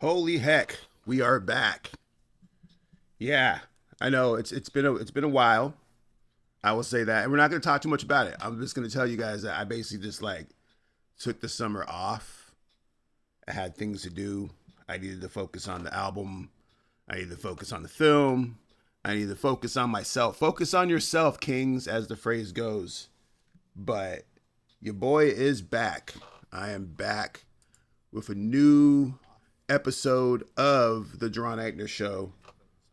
Holy heck, we are back. Yeah, I know it's been a while. I will say that, and we're not going to talk too much about it. I'm just going to tell you guys that I basically just like took the summer off. I had things to do. I needed to focus on the album. I needed to focus on the film. I needed to focus on myself. Focus on yourself, kings, as the phrase goes. But your boy is back. I am back with a new episode of the Jaron Ikner Show.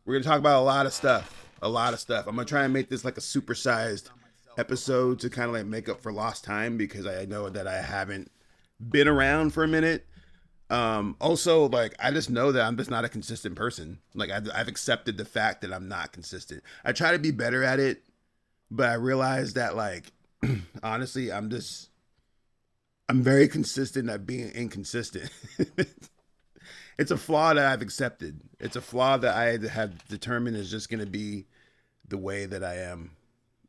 We're gonna talk about a lot of stuff. A lot of stuff. I'm gonna try and make this like a supersized episode to kind of like make up for lost time because I know that I haven't been around for a minute. Also, like I just know that I'm just not a consistent person. Like I've accepted the fact that I'm not consistent. I try to be better at it, but I realize that like honestly, I'm very consistent at being inconsistent. It's a flaw that I've accepted. It's a flaw that I have determined is just going to be the way that I am,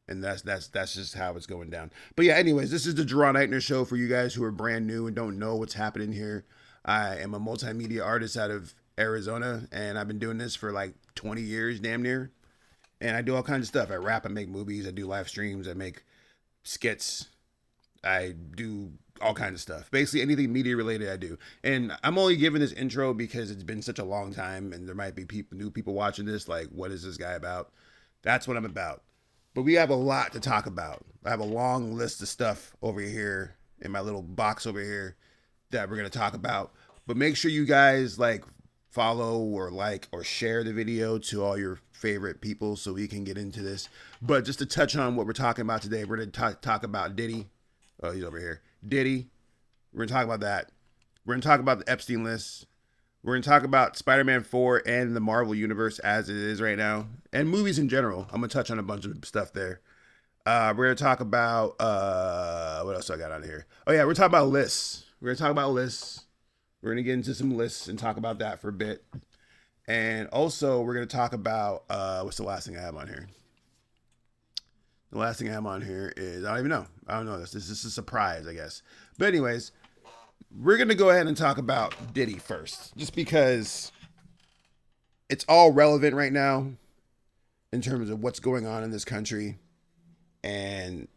and that's just how it's going down. But yeah, anyways, this is the Jaron Eichner Show for you guys who are brand new and don't know what's happening here. I am a multimedia artist out of Arizona, and I've been doing this for like 20 years, damn near. And I do all kinds of stuff. I rap, I make movies, I do live streams, I make skits, I do all kinds of stuff. Basically, anything media related, I do. And I'm only giving this intro because it's been such a long time, and there might be new people watching this. Like, what is this guy about? That's what I'm about. But we have a lot to talk about. I have a long list of stuff over here in my little box over here that we're gonna talk about. But make sure you guys like follow or like or share the video to all your favorite people so we can get into this. But just to touch on what we're talking about today, we're gonna talk about Diddy. Oh, he's over here. Diddy. We're gonna talk about that. We're gonna talk about the Epstein list. We're gonna talk about Spider-Man 4 and the Marvel universe as it is right now, and movies in general. I'm gonna touch on a bunch of stuff there. We're gonna talk about what else I got on here? Oh yeah, we're talking about lists. We're gonna talk about lists. We're gonna get into some lists and talk about that for a bit. And also we're gonna talk about what's the last thing I have on here? The last thing I have on here is I don't even know. I don't know this. This is a surprise, I guess. But anyways, we're gonna go ahead and talk about Diddy first, just because it's all relevant right now in terms of what's going on in this country. And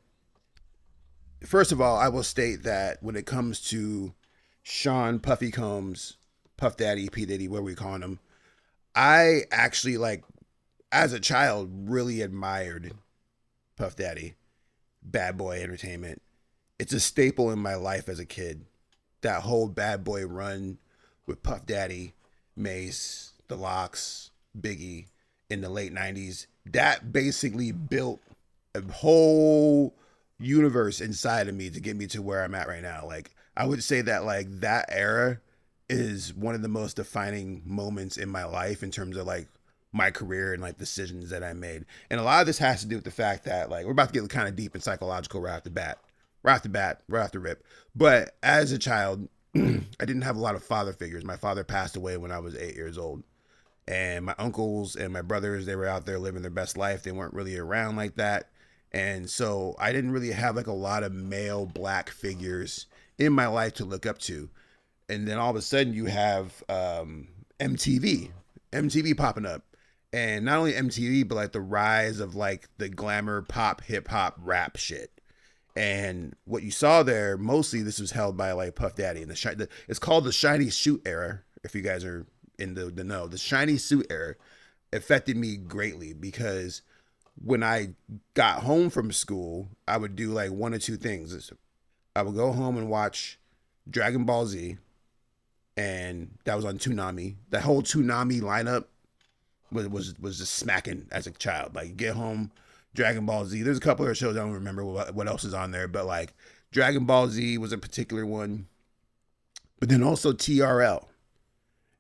first of all, I will state that when it comes to Sean Puffy Combs, Puff Daddy, P Diddy, what are we calling him? I actually like, as a child, really admired Puff Daddy, Bad Boy Entertainment. It's a staple in my life as a kid. That whole Bad Boy run with Puff Daddy, Mace, The Lox, Biggie in the late 90s, that basically built a whole universe inside of me to get me to where I'm at right now. Like, I would say that, like, that era is one of the most defining moments in my life in terms of, like, my career and like decisions that I made. And a lot of this has to do with the fact that like we're about to get kind of deep and psychological right off the bat. Right off the rip. But as a child, I didn't have a lot of father figures. My father passed away when I was 8 years old. And my uncles and my brothers, they were out there living their best life. They weren't really around like that. And so I didn't really have like a lot of male black figures in my life to look up to. And then all of a sudden you have MTV popping up, and not only MTV, but like the rise of like the glamour pop, hip hop, rap shit. And what you saw there, mostly this was held by like Puff Daddy, and it's called the shiny suit era. If you guys are in the know, the shiny suit era affected me greatly because when I got home from school, I would do like one or two things. I would go home and watch Dragon Ball Z, and that was on Toonami. That whole Toonami lineup was just smacking as a child. Like get home, Dragon Ball Z. There's a couple of shows I don't remember what else is on there, but like Dragon Ball Z was a particular one. But then also TRL,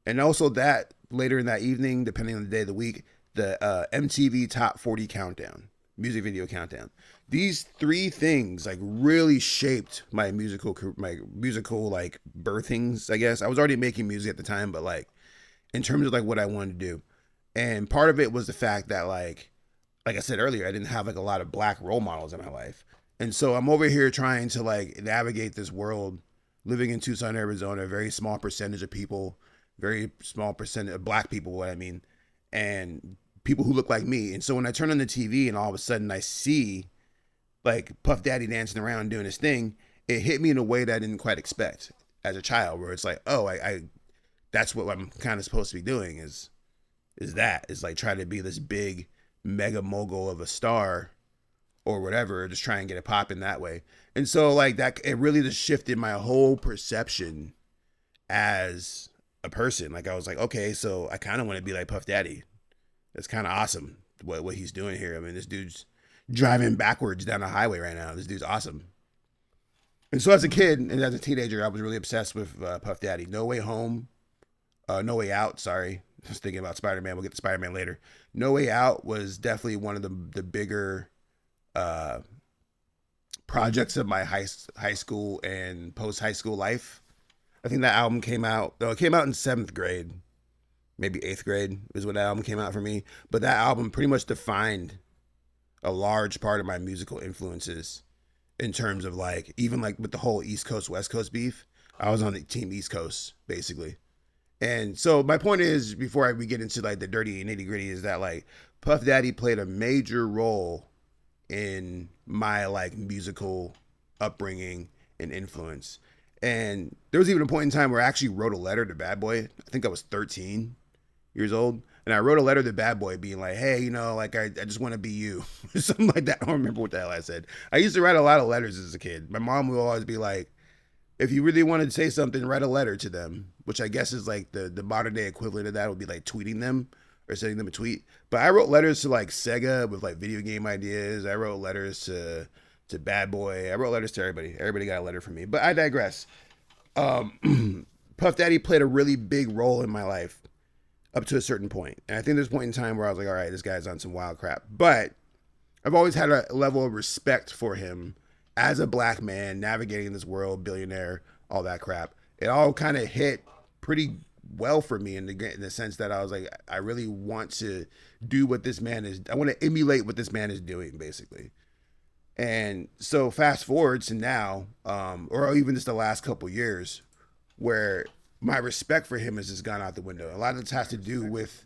and also that later in that evening, depending on the day of the week, the MTV Top 40 Countdown, music video countdown. These three things like really shaped my musical like birthings. I guess I was already making music at the time, but like in terms of like what I wanted to do. And part of it was the fact that like I said earlier, I didn't have like a lot of black role models in my life. And so I'm over here trying to like navigate this world living in Tucson, Arizona, a very small percentage of people, very small percent of black people, what I mean, and people who look like me. And so when I turn on the TV and all of a sudden I see like Puff Daddy dancing around doing his thing, it hit me in a way that I didn't quite expect as a child, where it's like, oh, I that's what I'm kind of supposed to be doing is like try to be this big mega mogul of a star or whatever, just try and get it popping that way. And so like that, it really just shifted my whole perception as a person. Like I was like, okay, so I kind of want to be like Puff Daddy. That's kind of awesome what he's doing here. I mean, this dude's driving backwards down the highway right now. This dude's awesome. And so as a kid and as a teenager, I was really obsessed with Puff Daddy. No Way Home, No Way Out. Sorry, I was thinking about Spider-Man. We'll get to Spider-Man later. No Way Out was definitely one of the bigger projects of my high school and post high school life. I think that album came out. Though it came out in 7th grade, maybe 8th grade is when that album came out for me. But that album pretty much defined a large part of my musical influences in terms of like, even like with the whole East Coast, West Coast beef, I was on the team East Coast basically. And so my point is, before we get into like the dirty nitty gritty, is that like Puff Daddy played a major role in my like musical upbringing and influence. And there was even a point in time where I actually wrote a letter to Bad Boy. I think I was 13 years old. And I wrote a letter to Bad Boy being like, hey, you know, like I just want to be you. Something like that. I don't remember what the hell I said. I used to write a lot of letters as a kid. My mom would always be like, if you really wanted to say something, write a letter to them, which I guess is like the modern day equivalent of that would be like tweeting them or sending them a tweet. But I wrote letters to like Sega with like video game ideas. I wrote letters to Bad Boy. I wrote letters to everybody. Everybody got a letter from me. But I digress. Puff Daddy played a really big role in my life up to a certain point. And I think there's a point in time where I was like, all right, this guy's on some wild crap. But I've always had a level of respect for him as a black man navigating this world, billionaire, all that crap. It all kind of hit pretty well for me in the sense that I was like, I really want to do what this man is. I want to emulate what this man is doing, basically. And so fast forward to now, or even just the last couple years, where my respect for him has just gone out the window. A lot of this has to do with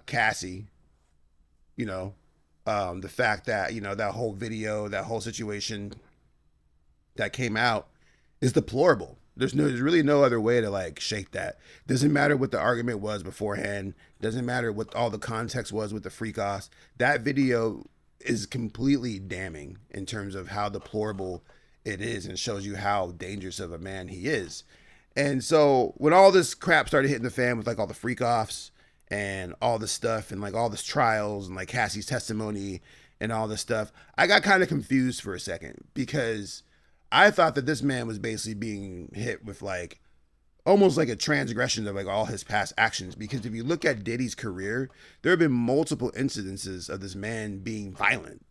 Cassie, you know, the fact that, you know, that whole video, that whole situation that came out is deplorable. There's really no other way to like shake that. Doesn't matter what the argument was beforehand. Doesn't matter what all the context was with the freak offs. That video is completely damning in terms of how deplorable it is and shows you how dangerous of a man he is. And so when all this crap started hitting the fan with like all the freak offs and all this stuff and like all this trials and like Cassie's testimony and all this stuff, I got kind of confused for a second because I thought that this man was basically being hit with like almost like a transgression of like all his past actions. Because if you look at Diddy's career, there have been multiple incidences of this man being violent.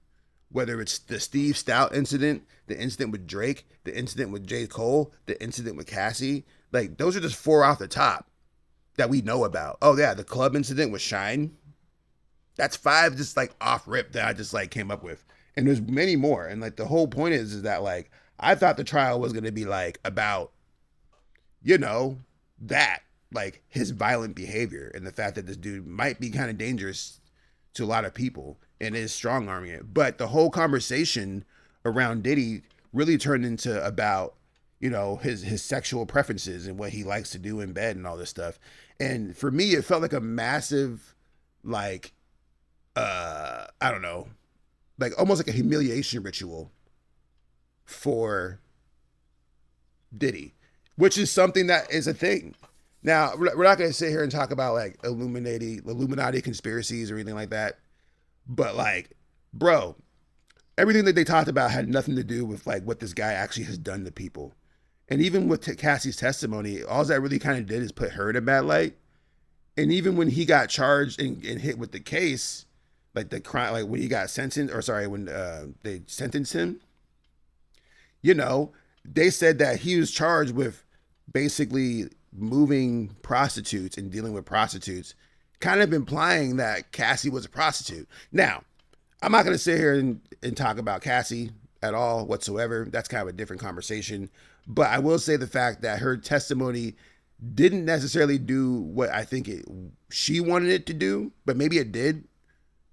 Whether it's the Steve Stout incident, the incident with Drake, the incident with J. Cole, the incident with Cassie, like those are just 4 off the top that we know about. Oh yeah, the club incident with Shine. That's 5 just like off rip that I just like came up with. And there's many more. And like the whole point is that like I thought the trial was gonna be like about, you know, that like his violent behavior and the fact that this dude might be kind of dangerous to a lot of people and is strong arming it. But the whole conversation around Diddy really turned into about, you know, his sexual preferences and what he likes to do in bed and all this stuff. And for me, it felt like a massive, like, I don't know, like almost like a humiliation ritual for Diddy, which is something that is a thing. Now, we're not going to sit here and talk about like Illuminati conspiracies or anything like that. But like, bro, everything that they talked about had nothing to do with like what this guy actually has done to people. And even with Cassie's testimony, all that really kind of did is put her in a bad light. And even when he got charged and hit with the case, like the crime, like when he got sentenced, or sorry, when they sentenced him, you know, they said that he was charged with basically moving prostitutes and dealing with prostitutes, kind of implying that Cassie was a prostitute. Now, I'm not going to sit here and talk about Cassie at all whatsoever. That's kind of a different conversation. But I will say the fact that her testimony didn't necessarily do what I think she wanted it to do, but maybe it did,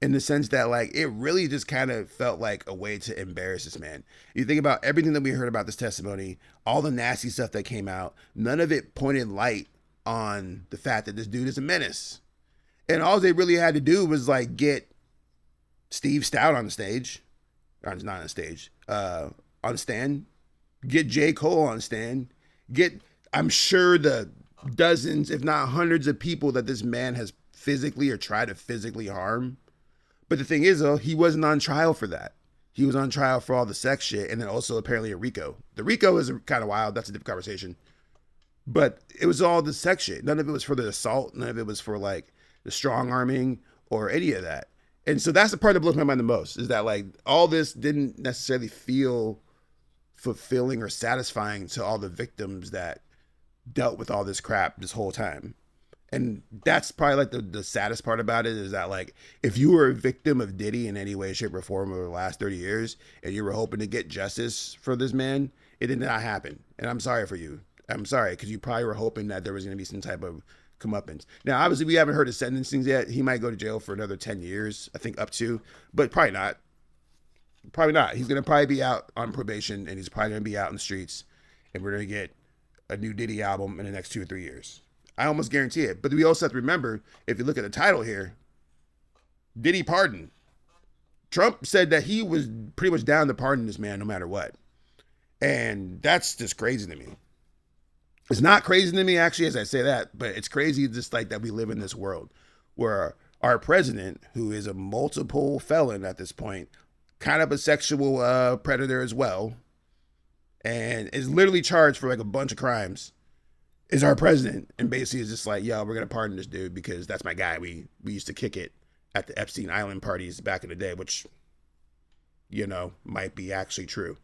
in the sense that like it really just kind of felt like a way to embarrass this man. You think about everything that we heard about this testimony, all the nasty stuff that came out, none of it pointed light on the fact that this dude is a menace. And all they really had to do was like get Steve Stout on the stage, or not on the stage, on the stand, get J. Cole on the stand, get, I'm sure, the dozens, if not hundreds of people that this man has physically or tried to physically harm. But the thing is, though, he wasn't on trial for that. He was on trial for all the sex shit, and then also apparently a RICO. The RICO is kind of wild. That's a different conversation. But it was all the sex shit. None of it was for the assault. None of it was for like the strong arming or any of that. And so that's the part that blows my mind the most, is that like all this didn't necessarily feel fulfilling or satisfying to all the victims that dealt with all this crap this whole time. And that's probably like the saddest part about it, is that like if you were a victim of Diddy in any way, shape, or form over the last 30 years and you were hoping to get justice for this man, it did not happen. And I'm sorry for you. I'm sorry, because you probably were hoping that there was going to be some type of comeuppance. Now, obviously, we haven't heard his sentencing yet. He might go to jail for another 10 years, I think up to, but probably not. Probably not. He's going to probably be out on probation, and he's probably going to be out in the streets, and we're going to get a new Diddy album in the next 2 or 3 years. I almost guarantee it. But we also have to remember, if you look at the title here, Diddy pardon. Trump said that he was pretty much down to pardon this man no matter what. And that's just crazy to me. It's not crazy to me, actually, as I say that, but it's crazy just like that we live in this world where our president, who is a multiple felon at this point, kind of a sexual predator as well, and is literally charged for like a bunch of crimes, is our president, and basically is just like, yo, we're gonna pardon this dude because that's my guy. We used to kick it at the Epstein Island parties back in the day, which, you know, might be actually true.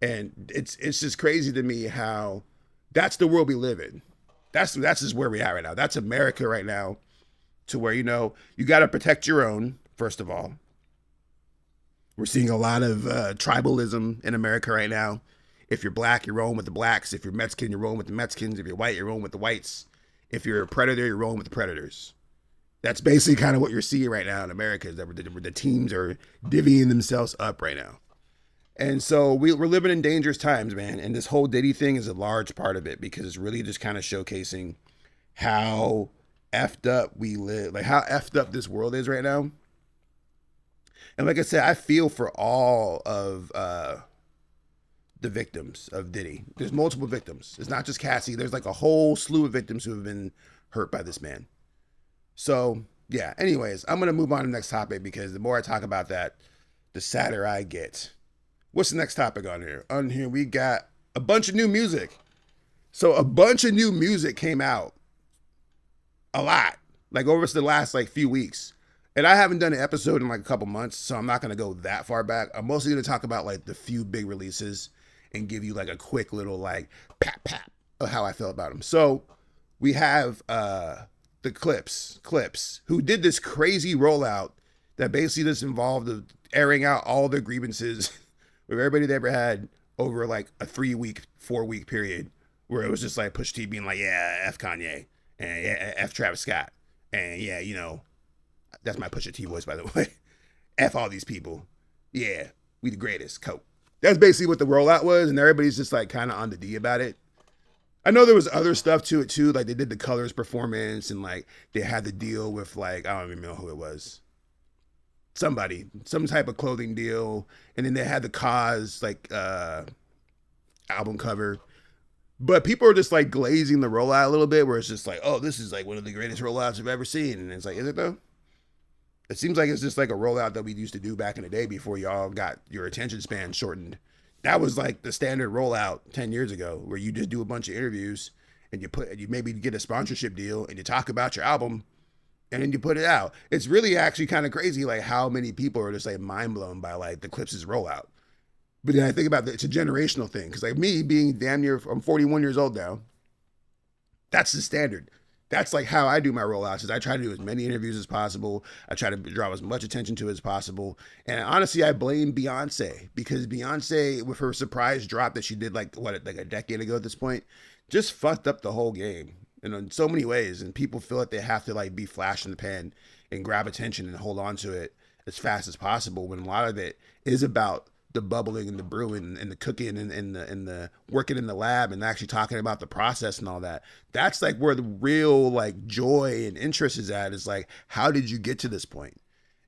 And it's just crazy to me how that's the world we live in. That's just where we are right now. That's America right now, to where, you know, you got to protect your own, first of all. We're seeing a lot of tribalism in America right now. If you're black, you're rolling with the blacks. If you're Mexican, you're rolling with the Mexicans. If you're white, you're rolling with the whites. If you're a predator, you're rolling with the predators. That's basically kind of what you're seeing right now in America, is that the teams are divvying themselves up right now. And so we're living in dangerous times, man. And this whole Diddy thing is a large part of it, because it's really just kind of showcasing how effed up we live, like how effed up this world is right now. And like I said, I feel for all of the victims of Diddy. There's multiple victims. It's not just Cassie. There's like a whole slew of victims who have been hurt by this man. So yeah, anyways, I'm going to move on to the next topic, because the more I talk about that, the sadder I get. What's the next topic on here? On here, we got a bunch of new music. So a bunch of new music came out. A lot. Like over the last like few weeks. And I haven't done an episode in like a couple months, so I'm not going to go that far back. I'm mostly going to talk about like the few big releases and give you like a quick little like pat of how I feel about them. So we have the Clips, who did this crazy rollout that basically just involved airing out all their grievances with everybody they ever had over like a 4-week period, where it was just like Push T being like, yeah, F Kanye, and yeah, F Travis Scott, and yeah, you know, that's my Pusha T voice, by the way. F all these people. Yeah, we the greatest. Coke. That's basically what the rollout was, and everybody's just like kind of on the D about it. I know there was other stuff to it too, like they did the Colors performance, and like they had the deal with like, I don't even know who it was. Somebody, some type of clothing deal, and then they had the Cause like album cover. But people are just like glazing the rollout a little bit, where it's just like, oh, this is like one of the greatest rollouts I've ever seen, and it's like, is it though? It seems like it's just like a rollout that we used to do back in the day before y'all got your attention span shortened. That was like the standard rollout 10 years ago, where you just do a bunch of interviews and you maybe get a sponsorship deal and you talk about your album and then you put it out. It's really actually kind of crazy, like how many people are just like mind blown by like the Clips' rollout. But then I think about it's a generational thing, because like me being damn near, I'm 41 years old now. That's the standard. That's like how I do my rollouts, is I try to do as many interviews as possible. I try to draw as much attention to it as possible. And honestly, I blame Beyonce, because Beyonce, with her surprise drop that she did like a decade ago at this point, just fucked up the whole game. and in so many ways. And people feel like they have to like be flash in the pan and grab attention and hold on to it as fast as possible. When a lot of it is about the bubbling and the brewing and the cooking and the working in the lab and actually talking about the process and all that. That's like where the real like joy and interest is at. Is like, how did you get to this point?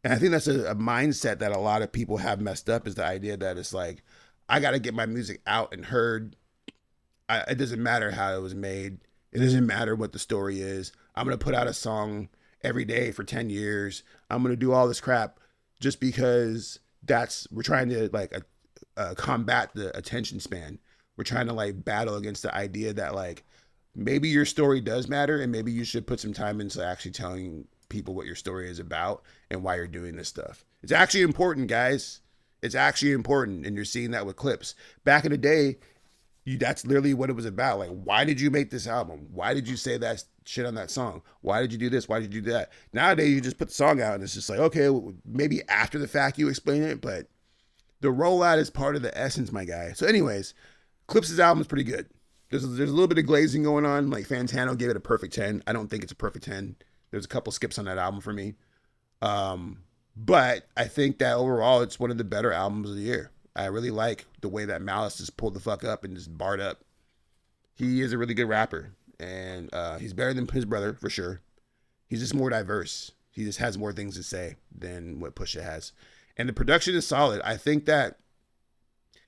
And I think that's a mindset that a lot of people have messed up, is the idea that it's like, I got to get my music out and heard. It doesn't matter how it was made. It doesn't matter what the story is. I'm going to put out a song every day for 10 years. I'm going to do all this crap just because we're trying to like combat the attention span. We're trying to like battle against the idea that like maybe your story does matter, and maybe you should put some time into actually telling people what your story is about and why you're doing this stuff. It's actually important, guys. It's actually important. And you're seeing that with Clips. Back in the day, that's literally what it was about. Like, why did you make this album? Why did you say that shit on that song? Why did you do this? Why did you do that? Nowadays, you just put the song out and it's just like, okay, maybe after the fact you explain it, but the rollout is part of the essence, my guy. So anyways, Clips' album is pretty good. There's a little bit of glazing going on. Like Fantano gave it a perfect 10. I don't think it's a perfect 10. There's a couple skips on that album for me. But I think that overall, it's one of the better albums of the year. I really like the way that Malice just pulled the fuck up and just barred up. He is a really good rapper, and he's better than his brother for sure. He's just more diverse. He just has more things to say than what Pusha has. And the production is solid. I think that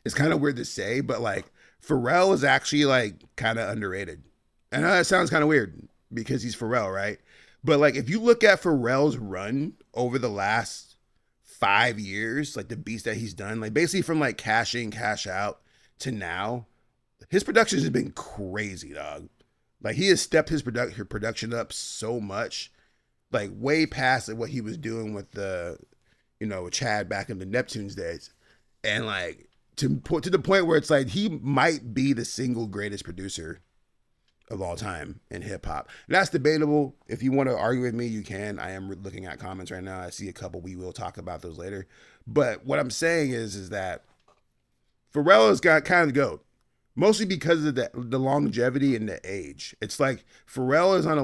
it's kind of weird to say, but like Pharrell is actually like kind of underrated. I know that sounds kind of weird because he's Pharrell, right? But like if you look at Pharrell's run over the last 5 years, like the beats that he's done, like basically from like Cash In, Cash Out to now, his production has been crazy, dog. Like he has stepped his production up so much, like way past what he was doing with the, Chad back in the Neptunes days. And like to the point where it's like he might be the single greatest producer of all time in hip hop. That's debatable. If you want to argue with me, you can. I am looking at comments right now. I see a couple. We will talk about those later. But what I'm saying is that Pharrell has got kind of the GOAT, mostly because of the longevity and the age. It's like Pharrell is on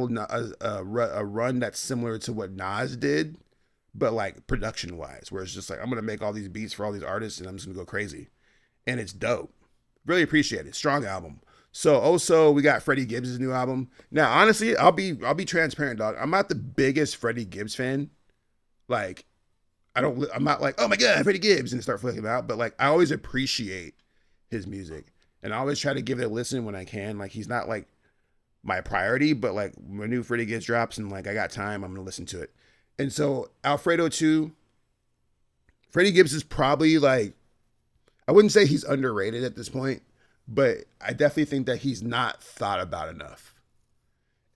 a run that's similar to what Nas did, but like production wise, where it's just like, I'm going to make all these beats for all these artists and I'm just going to go crazy. And it's dope. Really appreciate it. Strong album. So also we got Freddie Gibbs' new album. Now, honestly, I'll be transparent, dog. I'm not the biggest Freddie Gibbs fan. Like, I'm not like, oh my God, Freddie Gibbs, and start flicking out. But like, I always appreciate his music, and I always try to give it a listen when I can. Like, he's not like my priority, but like when new Freddie Gibbs drops and like I got time, I'm gonna listen to it. And so Alfredo 2, Freddie Gibbs is probably like, I wouldn't say he's underrated at this point, but I definitely think that he's not thought about enough,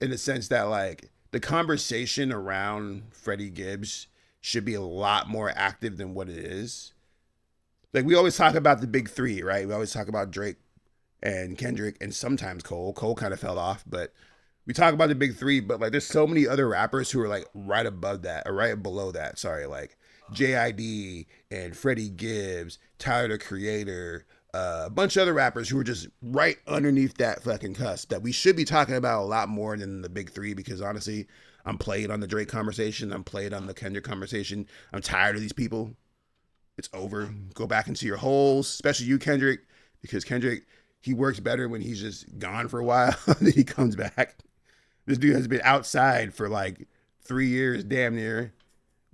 in the sense that like the conversation around Freddie Gibbs should be a lot more active than what it is. Like we always talk about the big three, right? We always talk about Drake and Kendrick and sometimes Cole. Cole kind of fell off, but we talk about the big three, but like there's so many other rappers who are like right above that or right below that. Sorry, like JID and Freddie Gibbs, Tyler the Creator, a bunch of other rappers who are just right underneath that fucking cusp that we should be talking about a lot more than the big three, because honestly, I'm played on the Drake conversation. I'm played on the Kendrick conversation. I'm tired of these people. It's over. Go back into your holes, especially you, Kendrick, because Kendrick, he works better when he's just gone for a while and then he comes back. This dude has been outside for like 3 years, damn near.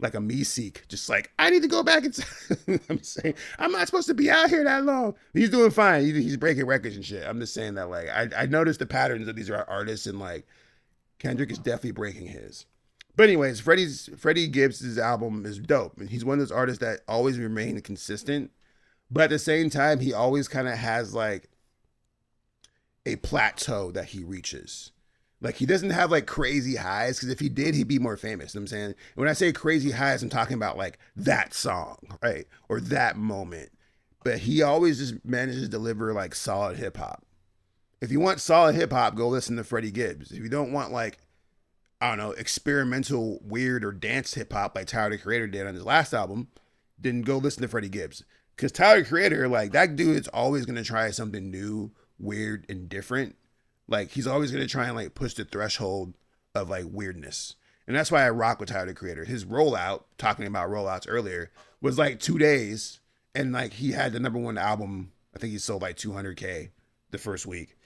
Like a me-seek, just like, I need to go back and I'm saying, I'm not supposed to be out here that long. He's doing fine. He's breaking records and shit. I'm just saying that, like, I noticed the patterns of these artists, and like Kendrick is definitely breaking his. But anyways, Freddie Gibbs' album is dope. And he's one of those artists that always remain consistent. But at the same time, he always kind of has like a plateau that he reaches. Like he doesn't have like crazy highs, because if he did, he'd be more famous. You know what I'm saying? And when I say crazy highs, I'm talking about like that song, right? Or that moment. But he always just manages to deliver like solid hip hop. If you want solid hip hop, go listen to Freddie Gibbs. If you don't want like, I don't know, experimental, weird, or dance hip hop like Tyler the Creator did on his last album, then go listen to Freddie Gibbs. Because Tyler the Creator, like that dude is always going to try something new, weird, and different. Like he's always gonna try and like push the threshold of like weirdness. And that's why I rock with Tyler the Creator. His rollout, talking about rollouts earlier, was like 2 days, and like he had the number one album. I think he sold like 200K the first week.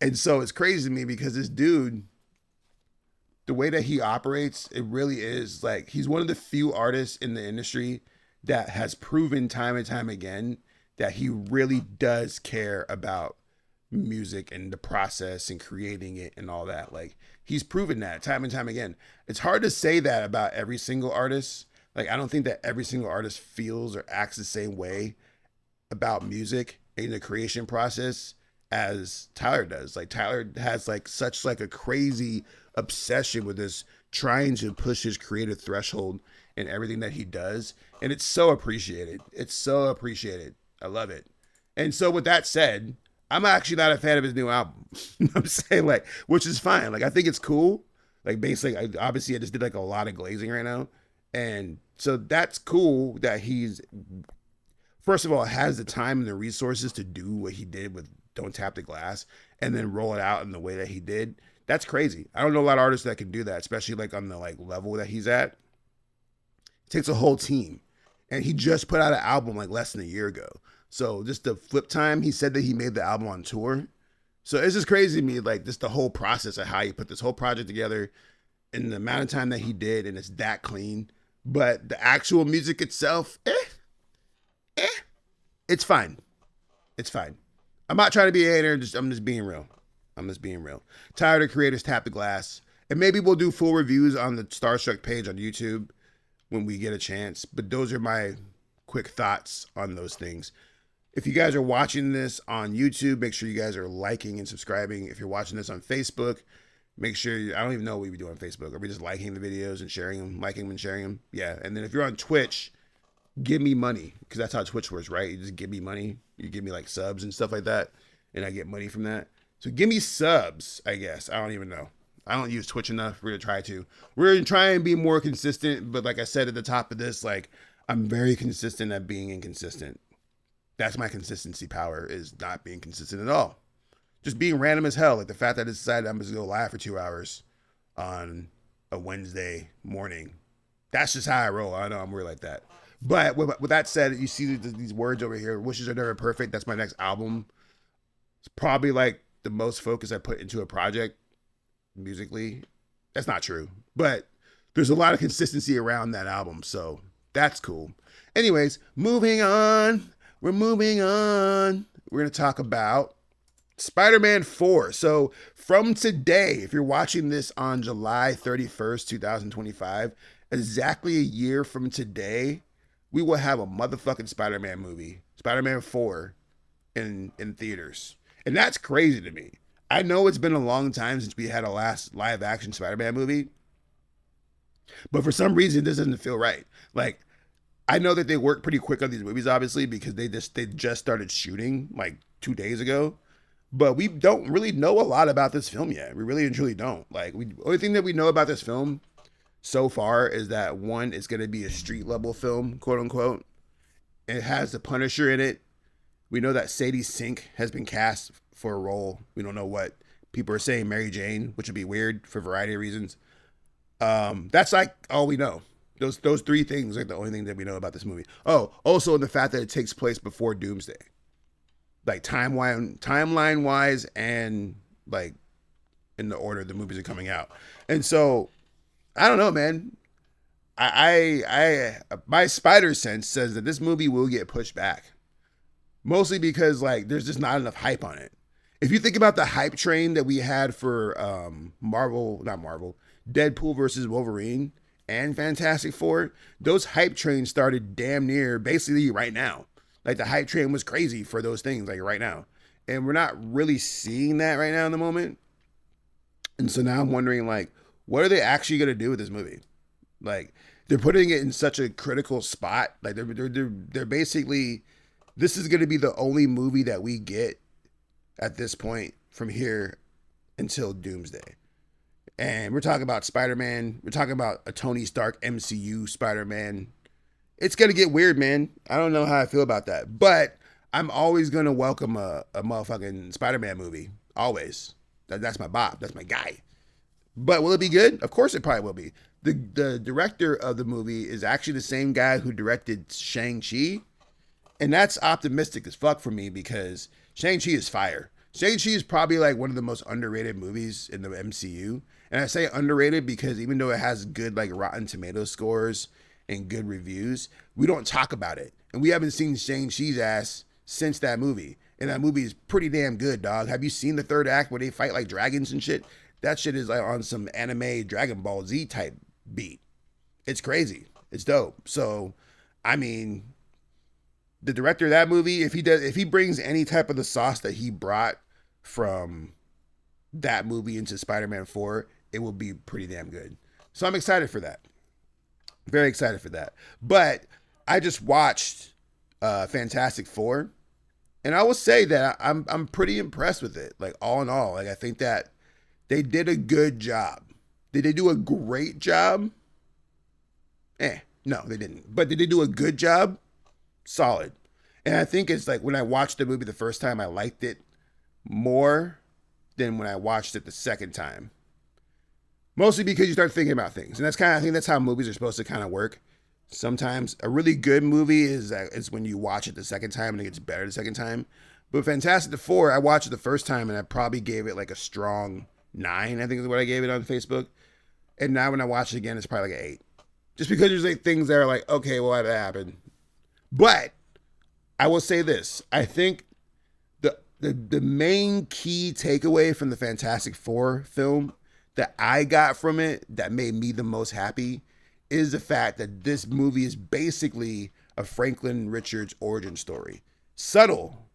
And so it's crazy to me because this dude, the way that he operates, it really is like he's one of the few artists in the industry that has proven time and time again that he really does care about music and the process and creating it and all that. Like he's proven that time and time again. It's hard to say that about every single artist. Like I don't think that every single artist feels or acts the same way about music in the creation process as Tyler does. Like Tyler has like such like a crazy obsession with this trying to push his creative threshold in everything that he does, and it's so appreciated. It's so appreciated. I love it. And so with that said, I'm actually not a fan of his new album. I'm saying like, which is fine. Like I think it's cool. Like basically, obviously I just did like a lot of glazing right now, and so that's cool that he's first of all has the time and the resources to do what he did with Don't Tap the Glass and then roll it out in the way that he did. That's crazy. I don't know a lot of artists that can do that, especially like on the like level that he's at. It takes a whole team. And he just put out an album like less than a year ago. So just the flip time, he said that he made the album on tour. So it's just crazy to me, like just the whole process of how he put this whole project together in the amount of time that he did, and it's that clean. But the actual music itself, it's fine. It's fine. I'm not trying to be a hater. I'm just being real. I'm just being real. Tyler the Creator's Tap the Glass. And maybe we'll do full reviews on the Starstruck page on YouTube when we get a chance. But those are my quick thoughts on those things. If you guys are watching this on YouTube, make sure you guys are liking and subscribing. If you're watching this on Facebook, make sure I don't even know what we do on Facebook. Are we just liking the videos and sharing them, liking them and sharing them? Yeah. And then if you're on Twitch, give me money, because that's how Twitch works, right? You just give me money. You give me like subs and stuff like that, and I get money from that. So give me subs, I guess. I don't even know. I don't use Twitch enough. We're going to try to. We're going to try and be more consistent, but like I said at the top of this, like I'm very consistent at being inconsistent. That's my consistency power, is not being consistent at all. Just being random as hell. Like the fact that I decided I'm just going to go live for 2 hours on a Wednesday morning. That's just how I roll. I know I'm weird like that. But with that said, you see these words over here, wishes are never perfect. That's my next album. It's probably like the most focus I put into a project musically. That's not true, but there's a lot of consistency around that album. So that's cool. Anyways, moving on. We're moving on. We're going to talk about Spider-Man 4. So from today, if you're watching this on July 31st, 2025, exactly a year from today, we will have a motherfucking Spider-Man movie, Spider-Man 4, in theaters. And that's crazy to me. I know it's been a long time since we had a last live-action Spider-Man movie, but for some reason, this doesn't feel right. Like, I know that they work pretty quick on these movies, obviously, because they just started shooting like 2 days ago. But we don't really know a lot about this film yet. We really and truly don't. Like, only thing that we know about this film so far is that one, it's going to be a street level film, quote unquote. It has the Punisher in it. We know that Sadie Sink has been cast for a role. We don't know what people are saying, Mary Jane, which would be weird for a variety of reasons. That's like all we know. Those three things are the only thing that we know about this movie. Oh, also in the fact that it takes place before Doomsday, like timeline wise, and like in the order the movies are coming out. And so I don't know, man. I my spider sense says that this movie will get pushed back, mostly because like there's just not enough hype on it. If you think about the hype train that we had for Deadpool versus Wolverine and Fantastic Four, those hype trains started damn near basically right now. Like the hype train was crazy for those things like right now. And we're not really seeing that right now in the moment. And so now I'm wondering like, what are they actually going to do with this movie? Like they're putting it in such a critical spot. Like they're basically, this is going to be the only movie that we get at this point from here until Doomsday. And we're talking about Spider-Man. We're talking about a Tony Stark MCU Spider-Man. It's going to get weird, man. I don't know how I feel about that. But I'm always going to welcome a motherfucking Spider-Man movie. Always. That's my Bob. That's my guy. But will it be good? Of course it probably will be. The director of the movie is actually the same guy who directed Shang-Chi. And that's optimistic as fuck for me because Shang-Chi is fire. Shang-Chi is probably like one of the most underrated movies in the MCU. And I say underrated because even though it has good like Rotten Tomato scores and good reviews, we don't talk about it. And we haven't seen Shang-Chi's ass since that movie. And that movie is pretty damn good, dog. Have you seen the third act where they fight like dragons and shit? That shit is like on some anime Dragon Ball Z type beat. It's crazy. It's dope. So, I mean, the director of that movie, if he brings any type of the sauce that he brought from that movie into Spider-Man 4, it will be pretty damn good. So I'm excited for that. Very excited for that. But I just watched Fantastic Four, and I will say that I'm pretty impressed with it. Like all in all, like I think that they did a good job. Did they do a great job? No, they didn't. But did they do a good job? Solid. And I think it's like when I watched the movie the first time, I liked it more than when I watched it the second time. Mostly because you start thinking about things. And I think that's how movies are supposed to kind of work. Sometimes a really good movie is when you watch it the second time and it gets better the second time. But Fantastic Four, I watched it the first time and I probably gave it like a strong 9, I think is what I gave it on Facebook. And now when I watch it again, it's probably like an 8. Just because there's like things that are like, okay, well, that happened. But I will say this. I think the main key takeaway from the Fantastic Four film that I got from it that made me the most happy is the fact that this movie is basically a Franklin Richards origin story. Subtle.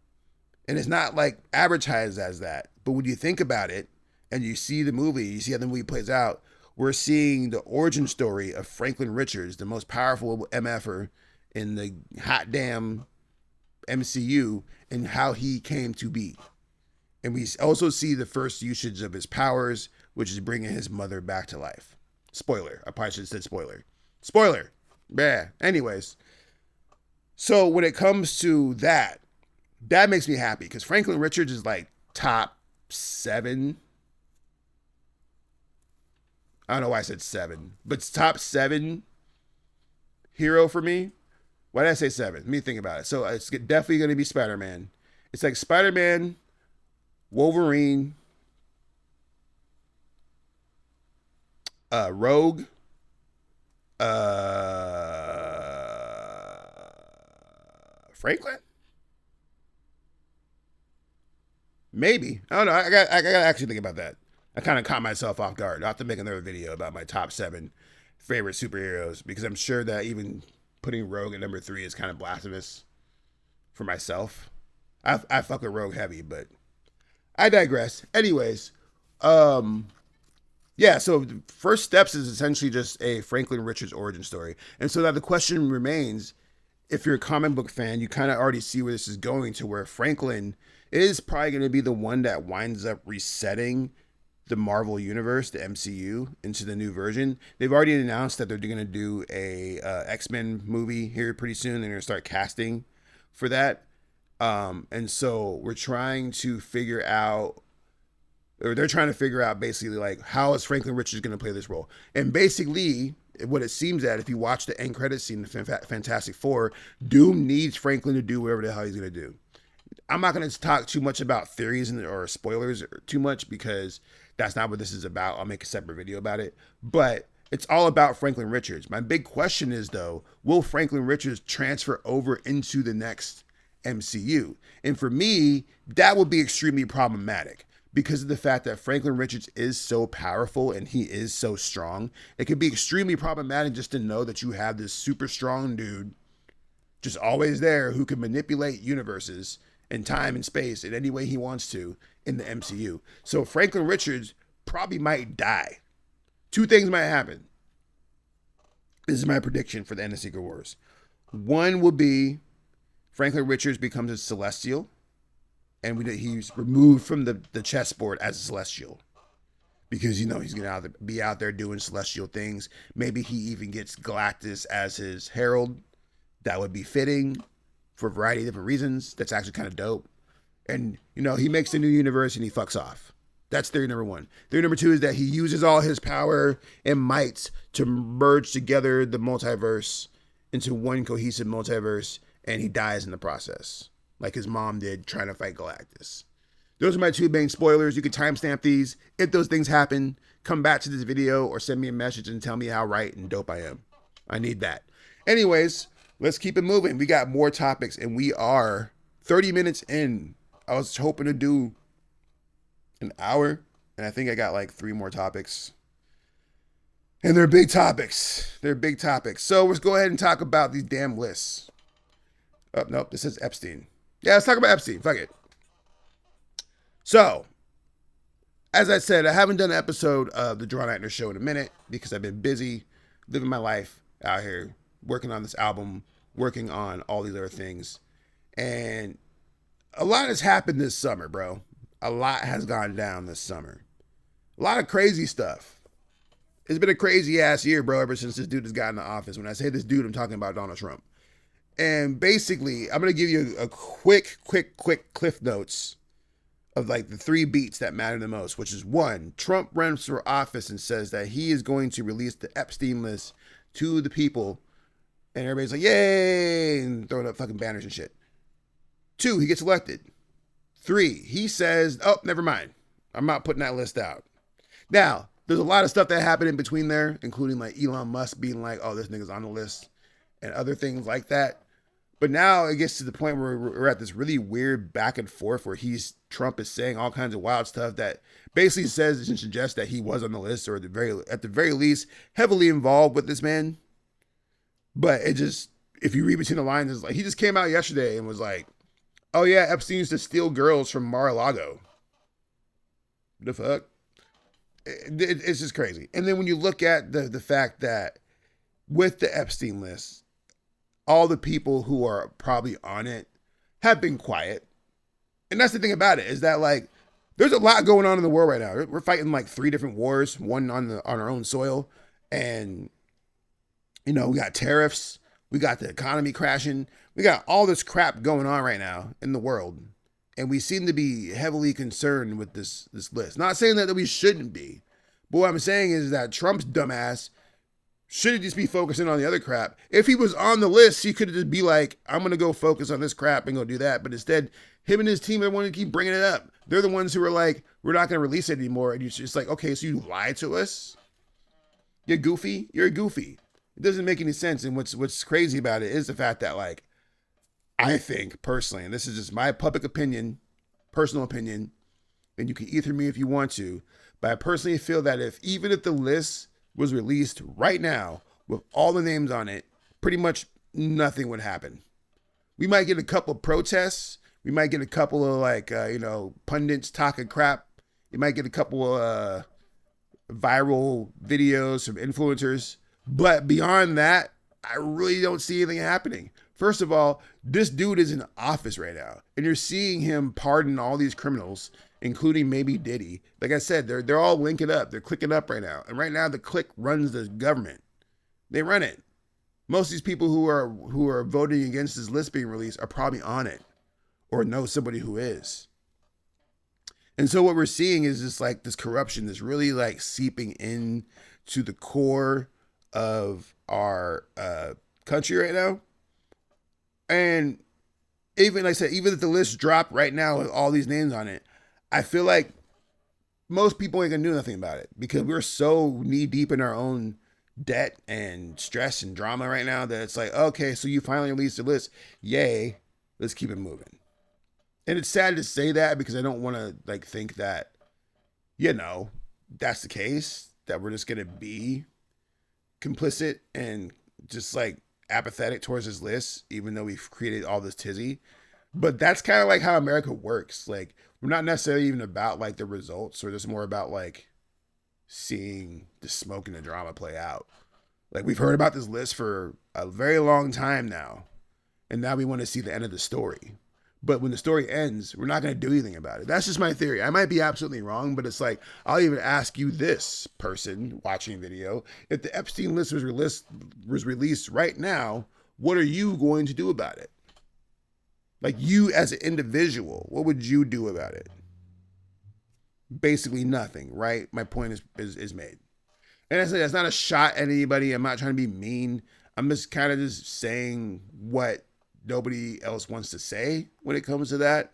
And it's not like advertised as that. But when you think about it and you see the movie, you see how the movie plays out, we're seeing the origin story of Franklin Richards, the most powerful MFer in the hot damn MCU, and how he came to be. And we also see the first usage of his powers, which is bringing his mother back to life. Spoiler. I probably should have said spoiler. Spoiler. Yeah. Anyways. So when it comes to that makes me happy because Franklin Richards is like top 7. I don't know why I said 7, but it's top 7 hero for me. Why did I say 7? Let me think about it. So it's definitely going to be Spider-Man. It's like Spider-Man, Wolverine, Rogue, Franklin? Maybe. I don't know. I got to actually think about that. I kind of caught myself off guard. I'll have to make another video about my top 7 favorite superheroes because I'm sure that even putting Rogue at number 3 is kind of blasphemous for myself. I fuck with Rogue heavy, but I digress. Anyways, yeah, so First Steps is essentially just a Franklin Richards origin story. And so now the question remains, if you're a comic book fan, you kind of already see where this is going to, where Franklin is probably going to be the one that winds up resetting the Marvel Universe, the MCU, into the new version. They've already announced that they're going to do a X-Men movie here pretty soon. They're going to start casting for that. And so we're trying to figure out, or they're trying to figure out basically like, how is Franklin Richards going to play this role? And basically what it seems that if you watch the end credit scene of Fantastic Four, Doom needs Franklin to do whatever the hell he's going to do. I'm not going to talk too much about theories or spoilers too much because that's not what this is about. I'll make a separate video about it. But it's all about Franklin Richards. My big question is, though, will Franklin Richards transfer over into the next MCU? And for me, that would be extremely problematic because of the fact that Franklin Richards is so powerful and he is so strong. It could be extremely problematic just to know that you have this super strong dude just always there who can manipulate universes and time and space in any way he wants to in the MCU. So Franklin Richards probably might die. 2 things might happen. This is my prediction for the end of Secret Wars. One will be Franklin Richards becomes a Celestial, and he's removed from the chessboard as a Celestial. Because, you know, he's going to be out there doing Celestial things. Maybe he even gets Galactus as his herald. That would be fitting for a variety of different reasons. That's actually kind of dope. And, you know, he makes the new universe and he fucks off. That's theory number one. Theory number two is that he uses all his power and might to merge together the multiverse into one cohesive multiverse, and he dies in the process, like his mom did trying to fight Galactus. Those are my two main spoilers. You can timestamp these. If those things happen, come back to this video or send me a message and tell me how right and dope I am. I need that. Anyways, let's keep it moving. We got more topics, and we are 30 minutes in. I was hoping to do an hour, and I think I got like 3 more topics. And they're big topics. They're big topics. So let's go ahead and talk about these damn lists. Oh, nope, this is Epstein. Yeah, let's talk about Epstein. Fuck it. So, as I said, I haven't done an episode of the Jaron Ikner Show in a minute because I've been busy living my life out here, working on this album, working on all these other things. And a lot has happened this summer, bro. A lot has gone down this summer. A lot of crazy stuff. It's been a crazy ass year, bro, ever since this dude has gotten in the office. When I say this dude, I'm talking about Donald Trump. And basically, I'm going to give you a quick cliff notes of like the 3 beats that matter the most, which is 1, Trump runs for office and says that he is going to release the Epstein list to the people. And everybody's like, yay, and throwing up fucking banners and shit. 2, he gets elected. 3, he says, oh, never mind. I'm not putting that list out. Now, there's a lot of stuff that happened in between there, including like Elon Musk being like, oh, this nigga's on the list and other things like that. But now it gets to the point where we're at this really weird back and forth where Trump is saying all kinds of wild stuff that basically says and suggests that he was on the list, or at the very least heavily involved with this man. But it just, if you read between the lines, it's like he just came out yesterday and was like, oh yeah, Epstein used to steal girls from Mar-a-Lago. The fuck? It's just crazy. And then when you look at the fact that with the Epstein list, all the people who are probably on it have been quiet. And that's the thing about it, is that like there's a lot going on in the world right now. We're fighting like 3 different wars, one on our own soil. And you know, we got tariffs, we got the economy crashing, we got all this crap going on right now in the world. And we seem to be heavily concerned with this list. Not saying that we shouldn't be. But what I'm saying is that Trump's dumbass should just be focusing on the other crap. If he was on the list, he could just be like, I'm going to go focus on this crap and go do that. But instead, him and his team, they want to keep bringing it up. They're the ones who are like, we're not going to release it anymore. And it's just like, okay, so you lied to us? You're goofy? You're goofy. It doesn't make any sense. And what's crazy about it is the fact that, like, I think personally, and this is just my public opinion, personal opinion, and you can ether me if you want to, but I personally feel that even if the list was released right now with all the names on it, pretty much nothing would happen. We might get a couple of protests. We might get a couple of like, pundits talking crap. You might get a couple of viral videos from influencers. But beyond that, I really don't see anything happening. First of all, this dude is in office right now, and you're seeing him pardon all these criminals, including maybe Diddy. Like I said, they're all linking up. They're clicking up right now. And right now, the clique runs the government. They run it. Most of these people who are voting against this list being released are probably on it or know somebody who is. And so what we're seeing is just like this corruption that's really like seeping in to the core of our country right now. And even, like I said, even if the list dropped right now with all these names on it, I feel like most people ain't gonna do nothing about it because we're so knee deep in our own debt and stress and drama right now that it's like, okay, so you finally released the list. Yay, let's keep it moving. And it's sad to say that because I don't want to like think that, that's the case, that we're just gonna be complicit and just like apathetic towards this list, even though we've created all this tizzy. But that's kind of like how America works. Like, we're not necessarily even about like the results, or just more about like seeing the smoke and the drama play out. Like, we've heard about this list for a very long time now, and now we want to see the end of the story. But when the story ends, we're not going to do anything about it. That's just my theory. I might be absolutely wrong, but it's like, I'll even ask you this, person watching video, if the Epstein list was released right now, what are you going to do about it? Like, you as an individual, what would you do about it? basically nothing, right? My point is made. And I say that's not a shot at anybody. I'm not trying to be mean. I'm just kind of just saying what nobody else wants to say when it comes to that.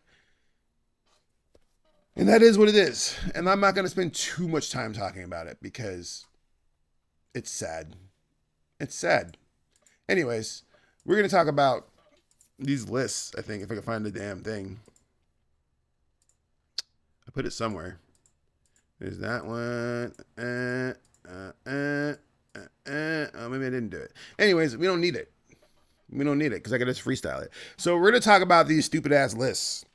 And that is what it is. And I'm not going to spend too much time talking about it because it's sad. It's sad. Anyways, we're going to talk about these lists, I think, if I can find the damn thing. I put it somewhere. There's that one. Oh, maybe I didn't do it. Anyways, we don't need it. We don't need it because I can just freestyle it. So we're going to talk about these stupid ass lists.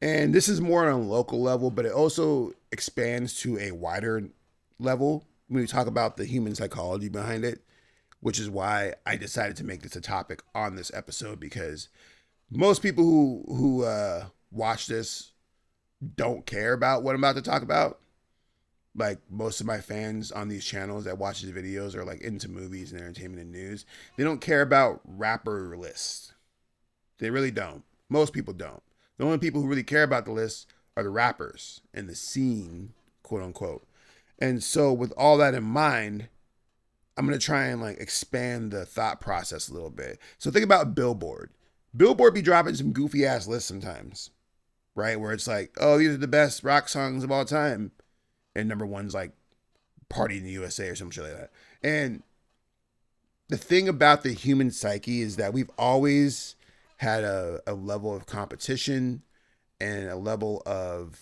And this is more on a local level, but it also expands to a wider level when we talk about the human psychology behind it, which is why I decided to make this a topic on this episode, because most people who watch this don't care about what I'm about to talk about. Like most of my fans on these channels that watch these videos are like into movies and entertainment and news. They don't care about rapper lists. They really don't. Most people don't. The only people who really care about the list are the rappers and the scene, quote unquote. And so with all that in mind, I'm going to try and like expand the thought process a little bit. So think about Billboard. Billboard be dropping some goofy ass lists sometimes, right? Where it's like, oh, these are the best rock songs of all time. And number one's like Party in the USA or some shit like that. And the thing about the human psyche is that we've always had a level of competition and a level of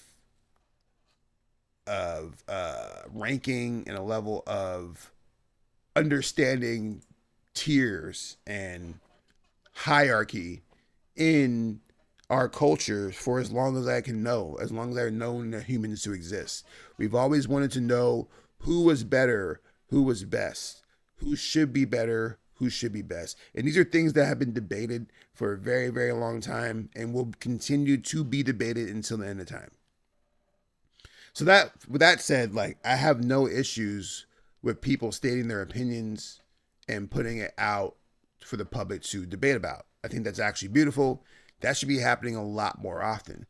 ranking and a level of understanding tiers and hierarchy in our culture for as long as I can know, as long as I've known humans to exist. We've always wanted to know who was better, who was best, who should be better, who should be best. And these are things that have been debated for a very, very long time and will continue to be debated until the end of time. So that, with that said, like, I have no issues with people stating their opinions and putting it out for the public to debate about. I think that's actually beautiful. That should be happening a lot more often.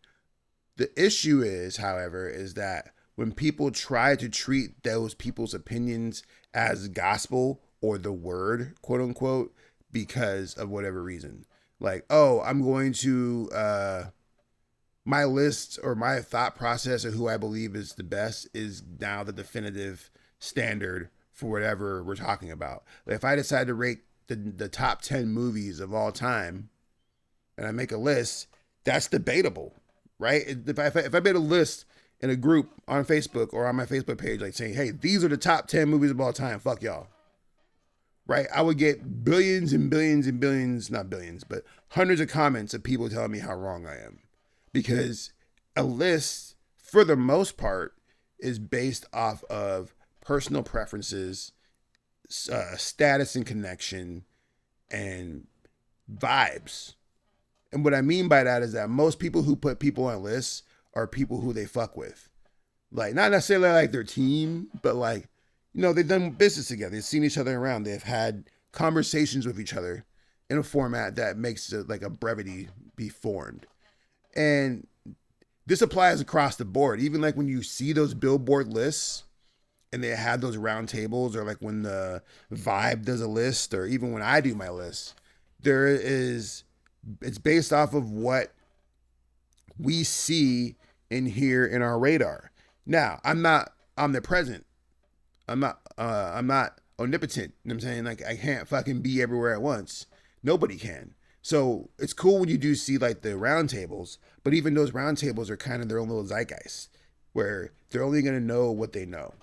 The issue is, however, is that when people try to treat those people's opinions as gospel or the word, quote unquote, because of whatever reason. Like, oh, I'm going to, my list or my thought process of who I believe is the best is now the definitive standard for whatever we're talking about. If I decide to rate the top 10 movies of all time and I make a list, that's debatable, right? If I made a list in a group on Facebook or on my Facebook page, like saying, hey, these are the top 10 movies of all time, fuck y'all. Right? I would get billions and billions and billions, not billions, but hundreds of comments of people telling me how wrong I am. Because a list, for the most part, is based off of personal preferences, status and connection, and vibes. And what I mean by that is that most people who put people on lists are people who they fuck with. Like, not necessarily like their team, but like, you know, they've done business together. They've seen each other around. They've had conversations with each other in a format that makes it like a brevity be formed. And this applies across the board. Even like when you see those Billboard lists and they have those round tables, or like when the Vibe does a list, or even when I do my list, it's based off of what we see and hear in our radar. Now, I'm not omnipresent. I'm not omnipotent. You know what I'm saying? Like, I can't fucking be everywhere at once. Nobody can. So it's cool when you do see like the round tables, but even those round tables are kind of their own little zeitgeist where they're only going to know what they know.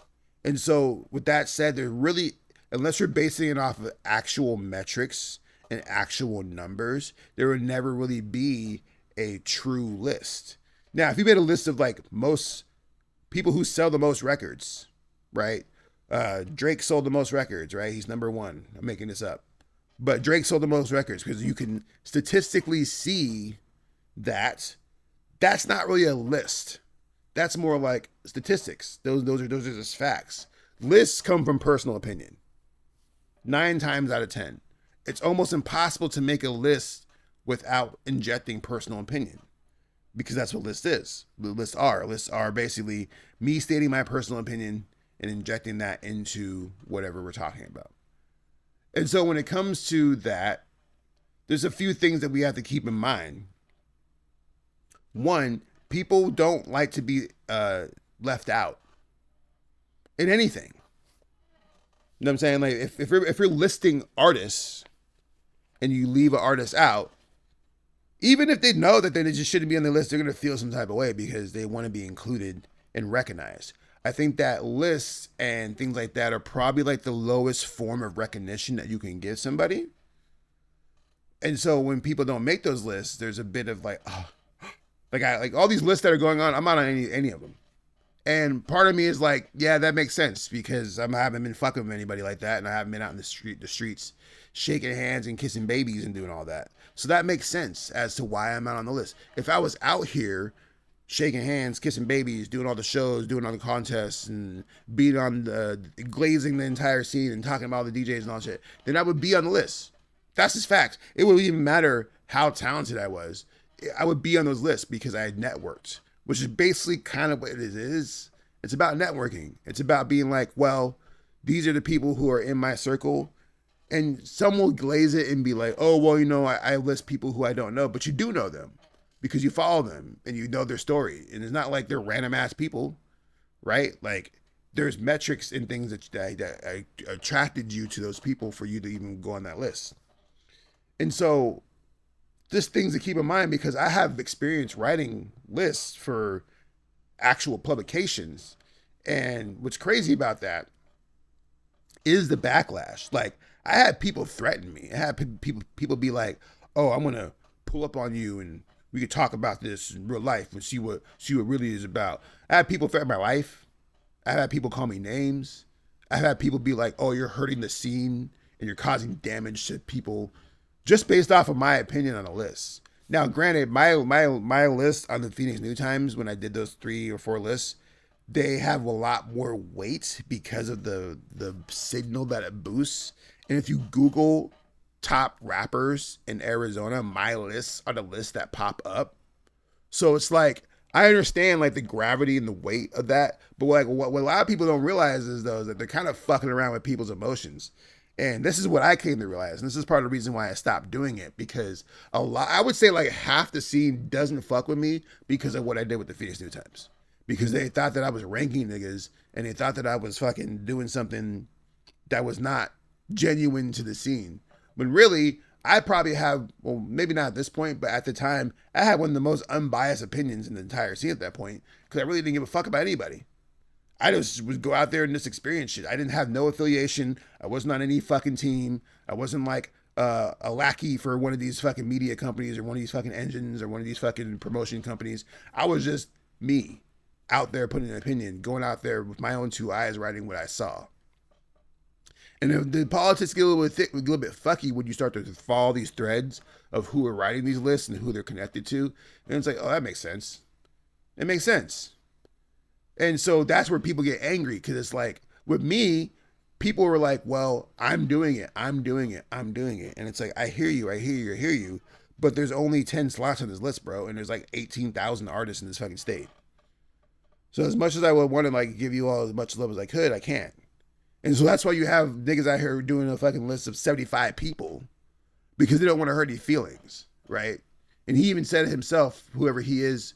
And so with that said, they're really, unless you're basing it off of actual metrics and actual numbers, there would never really be a true list. Now, if you made a list of like most people who sell the most records, right? Drake sold the most records, right? He's number one. I'm making this up. But Drake sold the most records because you can statistically see that that's not really a list. That's more like statistics. Those are just facts. Lists come from personal opinion. 9 times out of 10. It's almost impossible to make a list without injecting personal opinion. because that's what lists is. Lists are. Lists are basically me stating my personal opinion and injecting that into whatever we're talking about. And so when it comes to that, there's a few things that we have to keep in mind. One, people don't like to be left out in anything. You know what I'm saying? Like if you're listing artists and you leave an artist out, even if they know that they just shouldn't be on the list, they're gonna feel some type of way because they want to be included and recognized. I think that lists and things like that are probably like the lowest form of recognition that you can give somebody. And so when people don't make those lists, there's a bit of like, oh, like all these lists that are going on, I'm not on any of them. And part of me is like, yeah, that makes sense because I haven't been fucking with anybody like that, and I haven't been out in the streets, shaking hands and kissing babies and doing all that. So that makes sense as to why I'm not on the list. If I was out here shaking hands, kissing babies, doing all the shows, doing all the contests, and being on glazing the entire scene and talking about all the DJs and all that shit, then I would be on the list. That's just fact. It wouldn't even matter how talented I was. I would be on those lists because I had networked, which is basically kind of what it is. It's about networking. It's about being like, well, these are the people who are in my circle. And some will glaze it and be like, oh, well, you know, I list people who I don't know, but you do know them because you follow them and you know their story. And it's not like they're random ass people, right? Like there's metrics and things that attracted you to those people for you to even go on that list. And so just things to keep in mind because I have experience writing lists for actual publications. And what's crazy about that is the backlash. Like I had people threaten me. I had people be like, oh, I'm going to pull up on you and we could talk about this in real life and see what really is about. I had people threaten my life. I've had people call me names. I've had people be like, oh, you're hurting the scene and you're causing damage to people just based off of my opinion on a list. Now, granted, my list on the Phoenix New Times, when I did those 3 or 4 lists, they have a lot more weight because of the signal that it boosts. And if you Google top rappers in Arizona, my lists are the lists that pop up. So it's like, I understand like the gravity and the weight of that, but like what a lot of people don't realize is though is that they're kind of fucking around with people's emotions. And this is what I came to realize. And this is part of the reason why I stopped doing it because I would say like half the scene doesn't fuck with me because of what I did with the Phoenix New Times. Because they thought that I was ranking niggas and they thought that I was fucking doing something that was not genuine to the scene. When really, I probably have, well, maybe not at this point, but at the time, I had one of the most unbiased opinions in the entire scene at that point because I really didn't give a fuck about anybody. I just would go out there and just experience shit. I didn't have no affiliation. I wasn't on any fucking team. I wasn't like a lackey for one of these fucking media companies or one of these fucking engines or one of these fucking promotion companies. I was just me out there putting an opinion, going out there with my own 2 eyes, writing what I saw. And if the politics get a little bit thick, a little bit fucky when you start to follow these threads of who are writing these lists and who they're connected to. And it's like, oh, that makes sense. It makes sense. And so that's where people get angry because it's like, with me, people were like, well, I'm doing it. And it's like, I hear you. But there's only 10 slots on this list, bro. And there's like 18,000 artists in this fucking state. So as much as I would want to like give you all as much love as I could, I can't. And so that's why you have niggas out here doing a fucking list of 75 people because they don't want to hurt any feelings, right? And he even said it himself, whoever he is,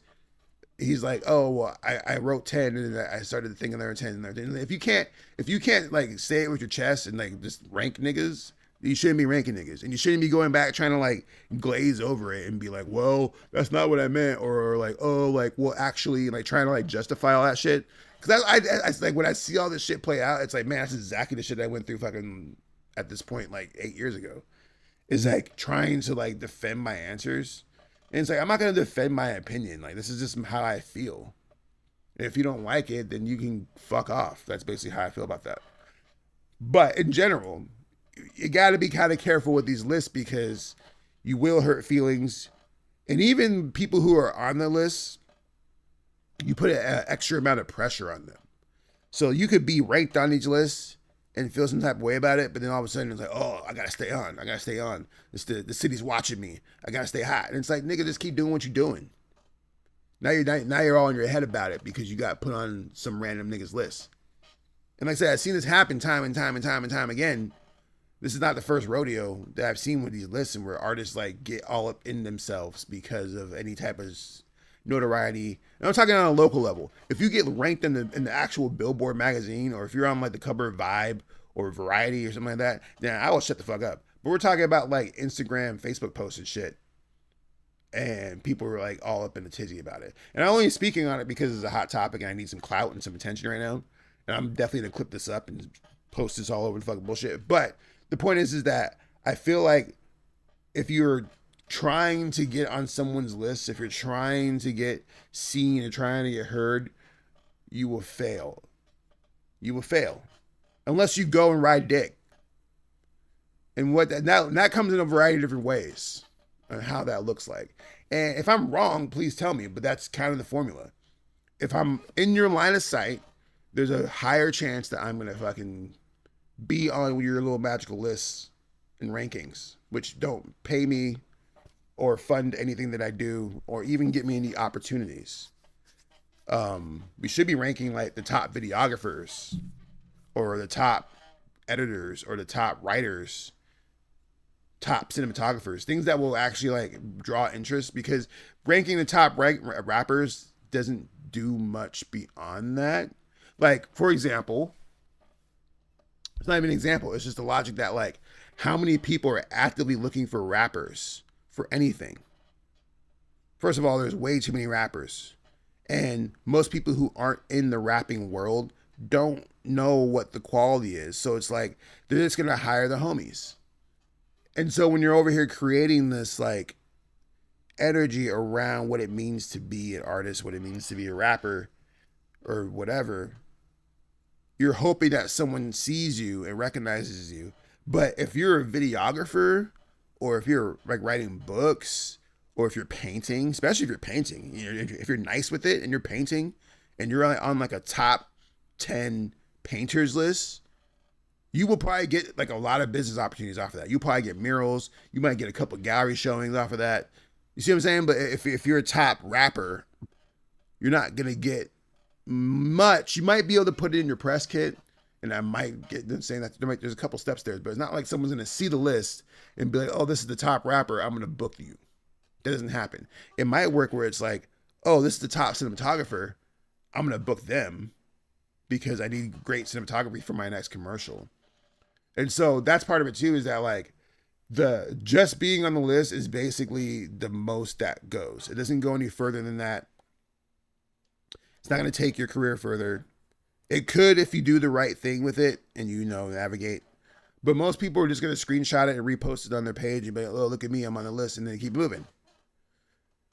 he's like, oh, well, I wrote 10 and then I started thinking there were 10 and there. If you can't like say it with your chest and like just rank niggas, you shouldn't be ranking niggas. And you shouldn't be going back trying to like glaze over it and be like, well, that's not what I meant. Or like, oh, like, well, actually, like trying to like justify all that shit. Cause I like when I see all this shit play out, it's like, man, that's exactly the shit I went through fucking at this point, like 8 years ago. Is like trying to like defend my answers. And it's like, I'm not going to defend my opinion. Like, this is just how I feel. And if you don't like it, then you can fuck off. That's basically how I feel about that. But in general, you got to be kind of careful with these lists because you will hurt feelings. And even people who are on the list, you put an extra amount of pressure on them. So you could be ranked on each list and feel some type of way about it, but then all of a sudden it's like, oh, I gotta stay on. The city's watching me. I gotta stay hot. And it's like, nigga, just keep doing what you're doing. Now you're all in your head about it because you got put on some random niggas list. And like I said, I've seen this happen time and time again. This is not the first rodeo that I've seen with these lists and where artists like get all up in themselves because of any type of notoriety. And I'm talking on a local level. If you get ranked in the actual Billboard magazine, or if you're on like the cover of Vibe or Variety or something like that, then I will shut the fuck up. But we're talking about like Instagram, Facebook posts and shit. And people were like all up in the tizzy about it. And I'm only speaking on it because it's a hot topic and I need some clout and some attention right now. And I'm definitely gonna clip this up and post this all over the fucking bullshit. But the point is that I feel like if you're trying to get on someone's list, if you're trying to get seen and trying to get heard, you will fail. You will fail. Unless you go and ride dick. And that comes in a variety of different ways on how that looks like. And if I'm wrong, please tell me, but that's kind of the formula. If I'm in your line of sight, there's a higher chance that I'm going to fucking be on your little magical lists and rankings, which don't pay me or fund anything that I do or even get me any opportunities. We should be ranking like the top videographers or the top editors or the top writers, top cinematographers, things that will actually like draw interest, because ranking the top rappers doesn't do much beyond that. Like, for example, it's not even an example. It's just the logic that like how many people are actively looking for rappers for anything. First of all, there's way too many rappers. And most people who aren't in the rapping world don't know what the quality is. So it's like they're just going to hire the homies. And so when you're over here creating this like energy around what it means to be an artist, what it means to be a rapper or whatever, you're hoping that someone sees you and recognizes you. But if you're a videographer, or if you're like writing books, or if you're painting, especially if you're painting, if you're nice with it and you're painting and you're on like a top 10 painters list, you will probably get like a lot of business opportunities off of that. You'll probably get murals. You might get a couple gallery showings off of that. You see what I'm saying? But if you're a top rapper, you're not going to get much. You might be able to put it in your press kit, and I might get them saying that there's a couple steps there, but it's not like someone's going to see the list and be like, oh, this is the top rapper, I'm going to book you. That doesn't happen. It might work where it's like, oh, this is the top cinematographer, I'm going to book them because I need great cinematography for my next commercial. And so that's part of it too, is that like the just being on the list is basically the most that goes. It doesn't go any further than that. It's not going to take your career further. It could if you do the right thing with it and navigate. But most people are just going to screenshot it and repost it on their page and be like, oh, look at me, I'm on the list, and then keep moving.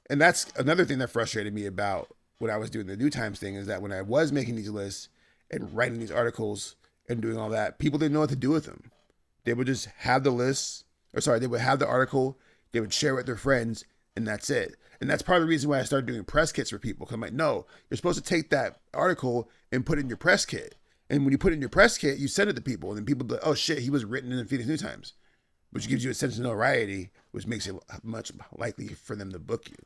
And that's another thing that frustrated me about when I was doing the New Times thing, is that when I was making these lists and writing these articles and doing all that, people didn't know what to do with them. They would just have the list, they would have the article, they would share it with their friends, and that's it. And that's part of the reason why I started doing press kits for people. Because I'm like, no, you're supposed to take that article and put it in your press kit. And when you put it in your press kit, you send it to people. And then people be like, oh shit, he was written in the Phoenix New Times. Which gives you a sense of notoriety, which makes it much likely for them to book you.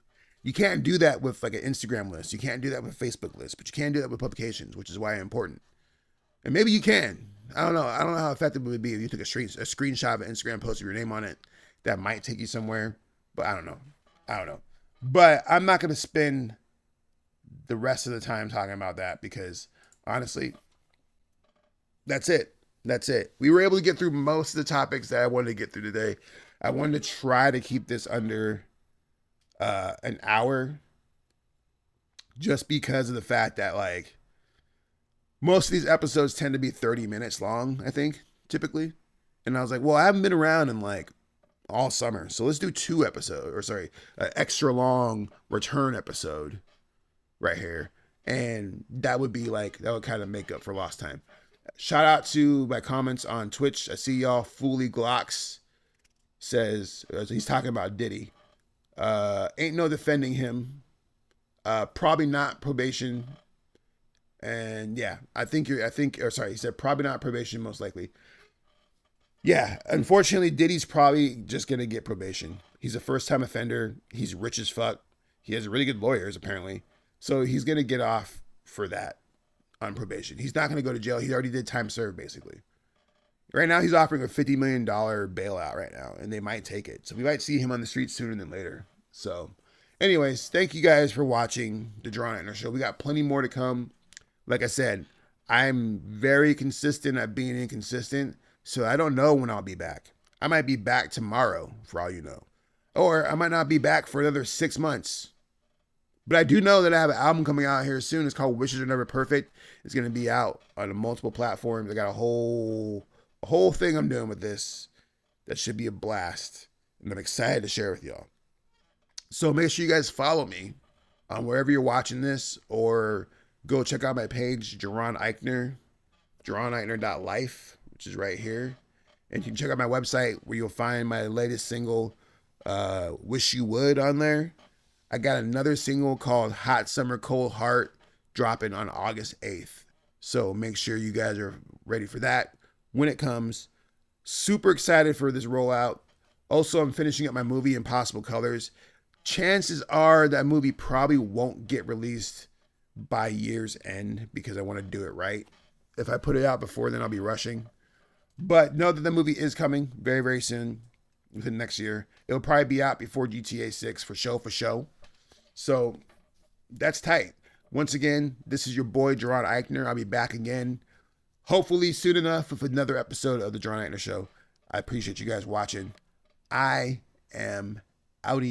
You can't do that with like an Instagram list. You can't do that with a Facebook list. But you can do that with publications, which is why it's important. And maybe you can. I don't know. I don't know how effective it would be if you took a screenshot of an Instagram post with your name on it. That might take you somewhere. But I don't know. But I'm not going to spend the rest of the time talking about that because, honestly, that's it. That's it. We were able to get through most of the topics that I wanted to get through today. I wanted to try to keep this under an hour just because of the fact that, like, most of these episodes tend to be 30 minutes long, I think, typically. And I was like, well, I haven't been around in, like, all summer. So let's do 2 episodes, an extra long return episode right here. And that would kind of make up for lost time. Shout out to my comments on Twitch. I see y'all. Fooly Glocks says, he's talking about Diddy. Ain't no defending him. Probably not probation. And yeah, he said probably not probation, most likely. Yeah, unfortunately, Diddy's probably just going to get probation. He's a first-time offender. He's rich as fuck. He has really good lawyers, apparently. So he's going to get off for that on probation. He's not going to go to jail. He already did time served, basically. Right now, he's offering a $50 million bailout right now, and they might take it. So we might see him on the streets sooner than later. So anyways, thank you guys for watching the Jaron Ikner Show. We got plenty more to come. Like I said, I'm very consistent at being inconsistent, so I don't know when I'll be back. I might be back tomorrow, for all you know. Or I might not be back for another 6 months. But I do know that I have an album coming out here soon. It's called Wishes Are Never Perfect. It's going to be out on multiple platforms. I got a whole thing I'm doing with this that should be a blast. And I'm excited to share with y'all. So make sure you guys follow me on wherever you're watching this, or go check out my page, Jaron Ikner, JaronIkner.life, which is right here. And you can check out my website where you'll find my latest single, Wish You Would, on there. I got another single called Hot Summer Cold Heart dropping on August 8th. So make sure you guys are ready for that when it comes. Super excited for this rollout. Also, I'm finishing up my movie, Impossible Colors. Chances are that movie probably won't get released by year's end because I want to do it right. If I put it out before, then I'll be rushing. But know that the movie is coming very, very soon, within next year. It'll probably be out before GTA 6 for show. So that's tight. Once again, this is your boy, Jaron Ikner. I'll be back again, hopefully soon enough, with another episode of the Jaron Ikner Show. I appreciate you guys watching. I am outie.